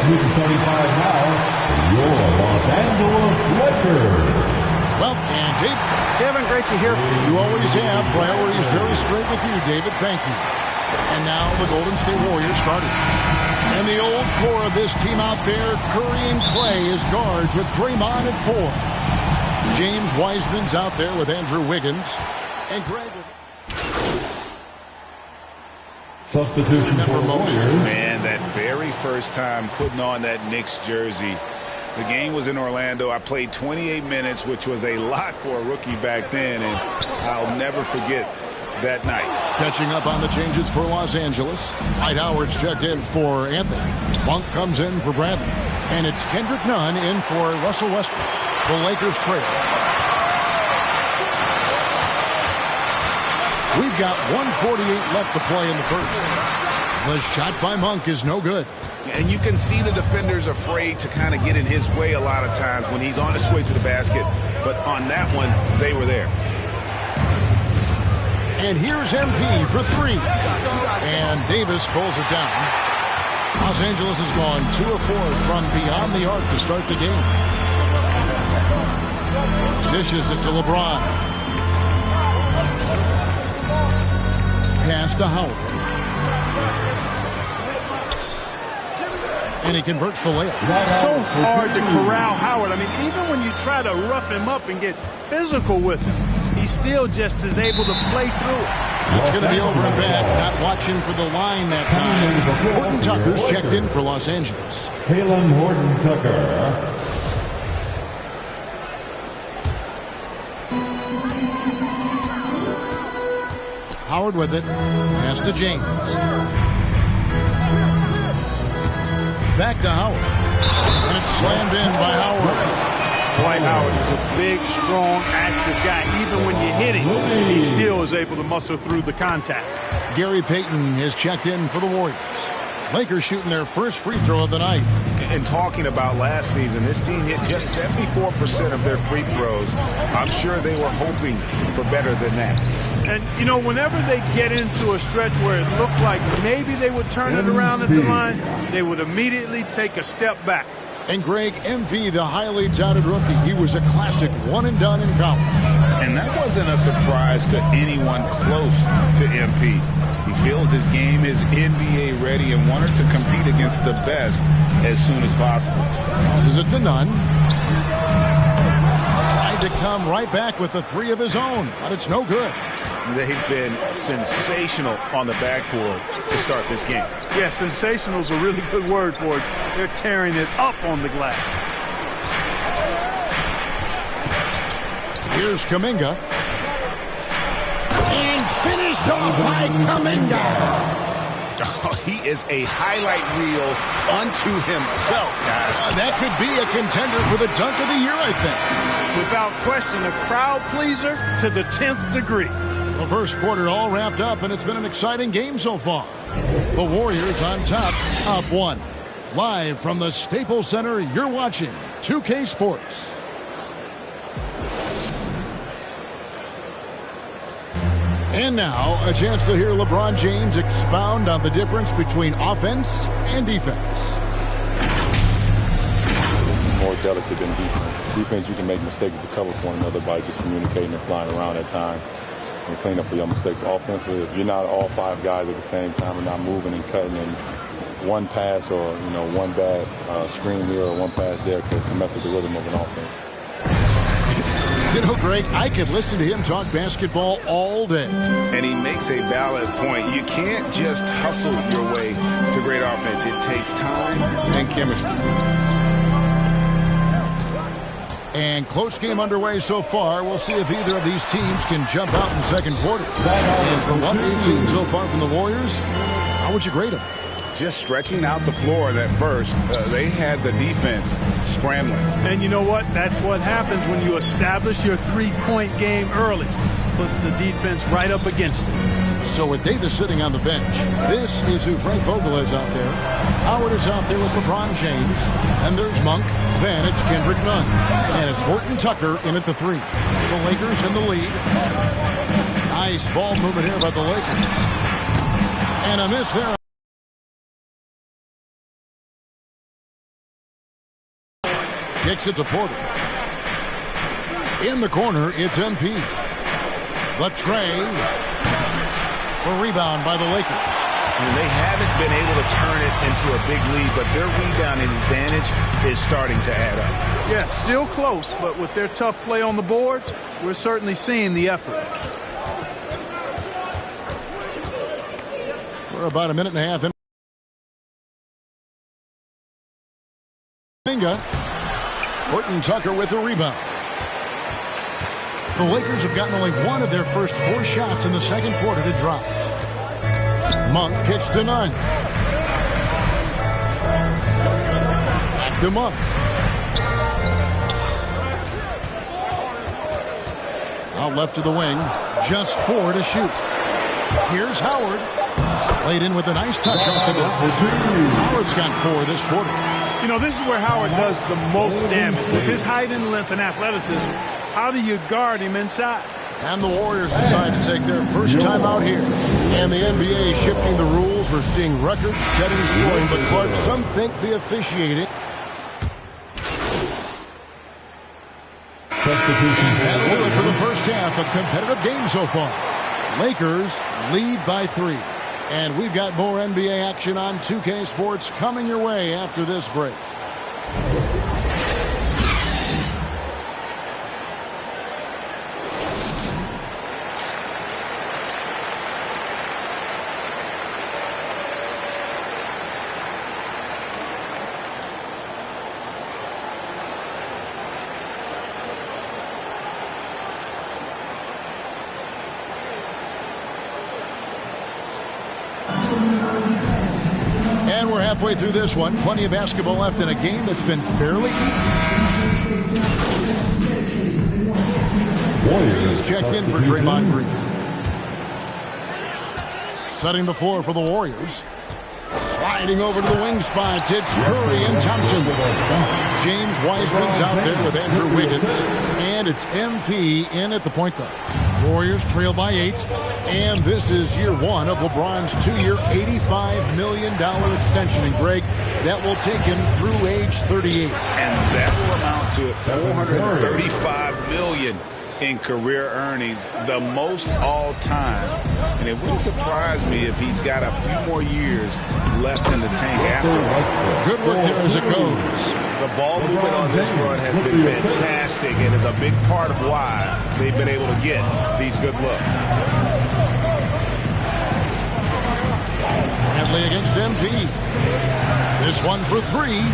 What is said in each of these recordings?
Sweet 75 now, your Los Angeles Lakers. Well, and Kevin, great to hear from you. You always have. Priorities very straight with you, David. Thank you. And now the Golden State Warriors starters. And the old core of this team out there, Curry and Clay as guards with Draymond at 4. James Wiseman's out there with Andrew Wiggins. And Greg with... Substitution for Warriors. Man, that very first time putting on that Knicks jersey. The game was in Orlando. I played 28 minutes, which was a lot for a rookie back then, and I'll never forget that night. Catching up on the changes for Los Angeles. Dwight Howard's checked in for Anthony. Monk comes in for Bradley. And it's Kendrick Nunn in for Russell Westbrook. The Lakers trail. We've got 1:48 left to play in the first. The shot by Monk is no good. And you can see the defenders afraid to kind of get in his way a lot of times when he's on his way to the basket. But on that one, they were there. And here's MP for 3. And Davis pulls it down. Los Angeles has gone 2 of 4 from beyond the arc to start the game. Dishes it to LeBron. Pass to Howard. And he converts the layup. So hard to corral Howard. I mean, even when you try to rough him up and get physical with him, he still just is able to play through it. It's going to be over and back. Not watching for the line that time. Horton Tucker's checked in for Los Angeles. Taylor Horton Tucker. Howard with it. Pass to James. Back to Howard. And it's slammed in by Howard. Dwight Howard is a big, strong, active guy. Even when you hit him, he still is able to muscle through the contact. Gary Payton has checked in for the Warriors. Lakers shooting their first free throw of the night. And talking about last season, this team hit just 74% of their free throws. I'm sure they were hoping for better than that. And, you know, whenever they get into a stretch where it looked like maybe they would turn it around at the line, they would immediately take a step back. And Greg, MP, the highly touted rookie, he was a classic one-and-done in college. And that wasn't a surprise to anyone close to MP. He feels his game is NBA ready and wanted to compete against the best as soon as possible. Passes it to Nunn. Tried to come right back with the 3 of his own, but it's no good. They've been sensational on the backboard to start this game. Yeah, sensational is a really good word for it. They're tearing it up on the glass. Here's Kuminga. And finished off by Kuminga. Oh, he is a highlight reel unto himself, guys. That could be a contender for the dunk of the year, I think. Without question, a crowd pleaser to the 10th degree. The first quarter all wrapped up, and it's been an exciting game so far. The Warriors on top, up 1. Live from the Staples Center, you're watching 2K Sports. And now, a chance to hear LeBron James expound on the difference between offense and defense. More delicate than defense. Defense, you can make mistakes but cover for one another by just communicating and flying around at times and clean up for your mistakes. Offensively, if you're not all 5 guys at the same time and not moving and cutting, and one pass or one bad screen here or one pass there could mess with the rhythm of an offense. You know, Greg, I could listen to him talk basketball all day. And he makes a valid point. You can't just hustle your way to great offense. It takes time and chemistry. And close game underway so far. We'll see if either of these teams can jump out in the second quarter. And from what we've seen so far from the Warriors, how would you grade them? Just stretching out the floor at first. They had the defense scrambling. And you know what? That's what happens when you establish your 3-point game early. Puts the defense right up against it. So with Davis sitting on the bench, this is who Frank Vogel is out there. Howard is out there with LeBron James. And there's Monk. Then it's Kendrick Nunn. And it's Horton Tucker in at the 3. The Lakers in the lead. Nice ball movement here by the Lakers. And a miss there. Kicks it to Porter. In the corner, it's MP. The tray. The rebound by the Lakers. And they haven't been able to turn it into a big lead, but their rebounding advantage is starting to add up. Yeah, still close, but with their tough play on the boards, we're certainly seeing the effort. We're about a minute and a half in. Horton Tucker with the rebound. The Lakers have gotten only one of their first 4 shots in the second quarter to drop. Monk kicks to Nunn. Back to Monk. Out left to the wing. Just 4 to shoot. Here's Howard. Laid in with a nice touch off the glass. Howard's got 4 this quarter. You know, this is where Howard does the most damage. With his height and length and athleticism, how do you guard him inside? And the Warriors decide to take their first time out here. And the NBA is shifting the rules. We're seeing record-setting scoring, but Clark, some think the officiating. And we're for the first half, a competitive game so far. Lakers lead by 3. And we've got more NBA action on 2K Sports coming your way after this break. And we're halfway through this one. Plenty of basketball left in a game that's been fairly Warriors checked in for Draymond Green. Setting the floor for the Warriors. Sliding over to the wing spots. It's Curry and Thompson. James Wiseman's out there with Andrew Wiggins. And it's MP in at the point guard. Warriors trail by 8. And this is year 1 of LeBron's 2-year, $85 million extension. And Greg, that will take him through age 38. And that will amount to $435 million in career earnings, the most all time. And it wouldn't surprise me if he's got a few more years left in the tank after. Good work there as it goes. The ball movement on this run has been fantastic and is a big part of why they've been able to get these good looks. Bradley against MP. This one for 3.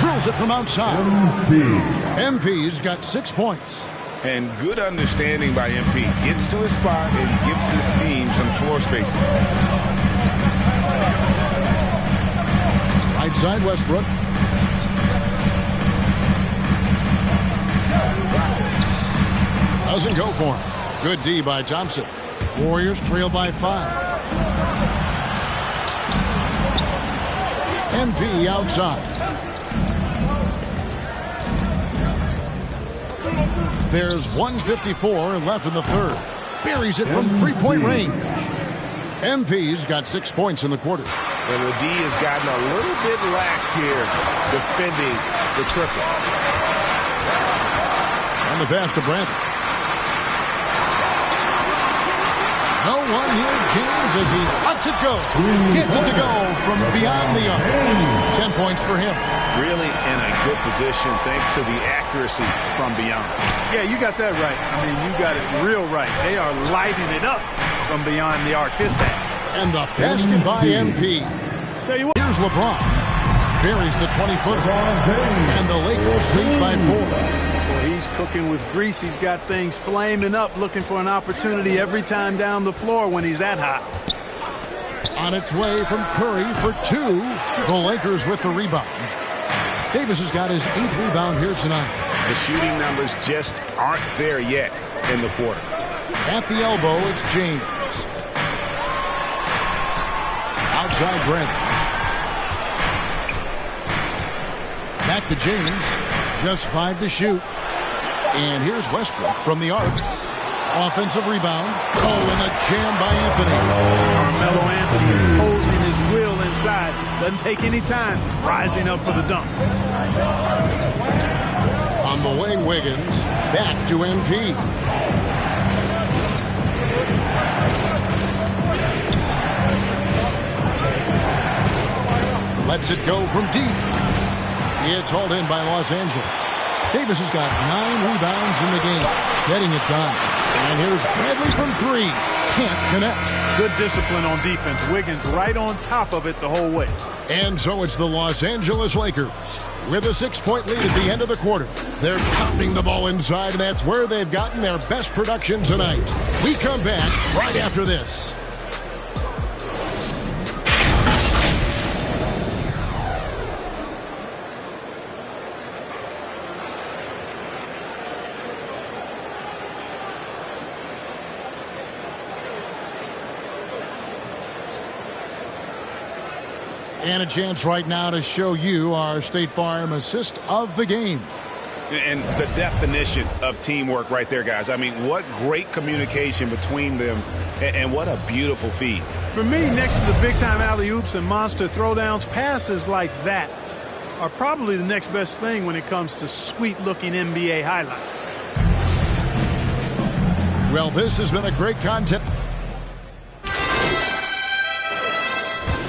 Drills it from outside. MP's got 6 points. And good understanding by MP. Gets to his spot and gives his team some floor spacing. Right side, Westbrook. Doesn't go for him. Good D by Thompson. Warriors trail by 5. MP outside. There's 1:54 left in the third. Buries it from 3-point range. MP's got 6 points in the quarter. And the D has gotten a little bit lax here defending the triple. And the pass to Brandon. No one here, James, as he lets it go. Gets it to go from beyond the arc. 10 points for him. Really in a good position thanks to the accuracy from beyond. Yeah, you got that right. I mean, you got it real right. They are lighting it up from beyond the arc this half. And the basket by MP. Tell you what. Here's LeBron. Buries the 20-footer. And the Lakers lead by 4. Well, he's cooking with grease. He's got things flaming up, looking for an opportunity every time down the floor when he's that hot. On its way from Curry for 2. The Lakers with the rebound. Davis has got his 8th rebound here tonight. The shooting numbers just aren't there yet in the quarter. At the elbow, it's James. Outside Brandon. Back to James. Just 5 to shoot. And here's Westbrook from the arc. Offensive rebound. Oh, and a jam by Anthony. Carmelo Anthony imposing his will inside. Doesn't take any time. Rising up for the dunk. On the wing, Wiggins. Back to MP. Lets it go from deep. It's hauled in by Los Angeles. Davis has got 9 rebounds in the game, getting it done. And here's Bradley from 3. Can't connect. Good discipline on defense. Wiggins right on top of it the whole way. And so it's the Los Angeles Lakers with a 6-point lead at the end of the quarter. They're pounding the ball inside, and that's where they've gotten their best production tonight. We come back right after this. And a chance right now to show you our State Farm assist of the game. And the definition of teamwork right there, guys. I mean, what great communication between them, and what a beautiful feed. For me, next to the big-time alley-oops and monster throwdowns, passes like that are probably the next best thing when it comes to sweet-looking NBA highlights. Well, this has been a great content.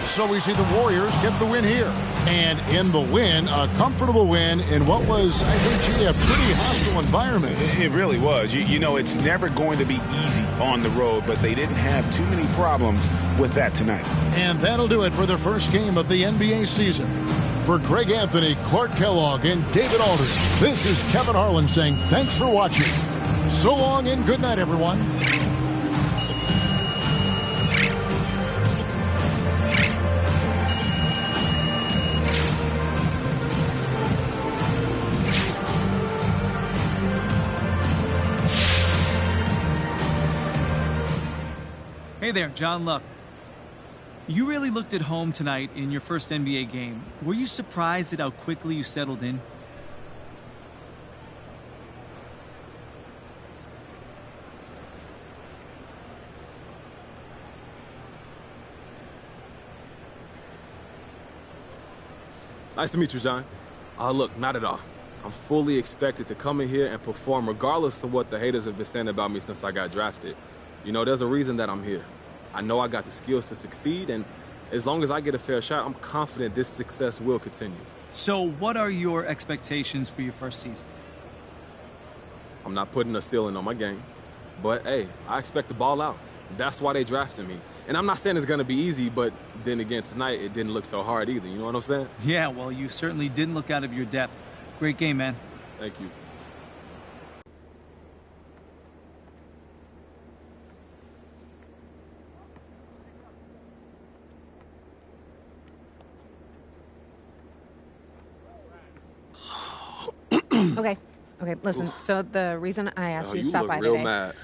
So we see the Warriors get the win here. And in the win, a comfortable win in what was, I think, a pretty hostile environment. It really was. You know, it's never going to be easy on the road, but they didn't have too many problems with that tonight. And that'll do it for the first game of the NBA season. For Greg Anthony, Clark Kellogg, and David Aldridge, this is Kevin Harlan saying thanks for watching. So long and good night, everyone. Hey there, John Luck. You really looked at home tonight in your first NBA game. Were you surprised at how quickly you settled in? Nice to meet you, John. Look, not at all. I'm fully expected to come in here and perform regardless of what the haters have been saying about me since I got drafted. You know, there's a reason that I'm here. I know I got the skills to succeed, and as long as I get a fair shot, I'm confident this success will continue. So what are your expectations for your first season? I'm not putting a ceiling on my game, but hey, I expect to ball out. That's why they drafted me. And I'm not saying it's going to be easy, but then again, tonight it didn't look so hard either. You know what I'm saying? Yeah, well, you certainly didn't look out of your depth. Great game, man. Thank you. Okay, listen, so the reason I asked you to stop by today... You look real mad.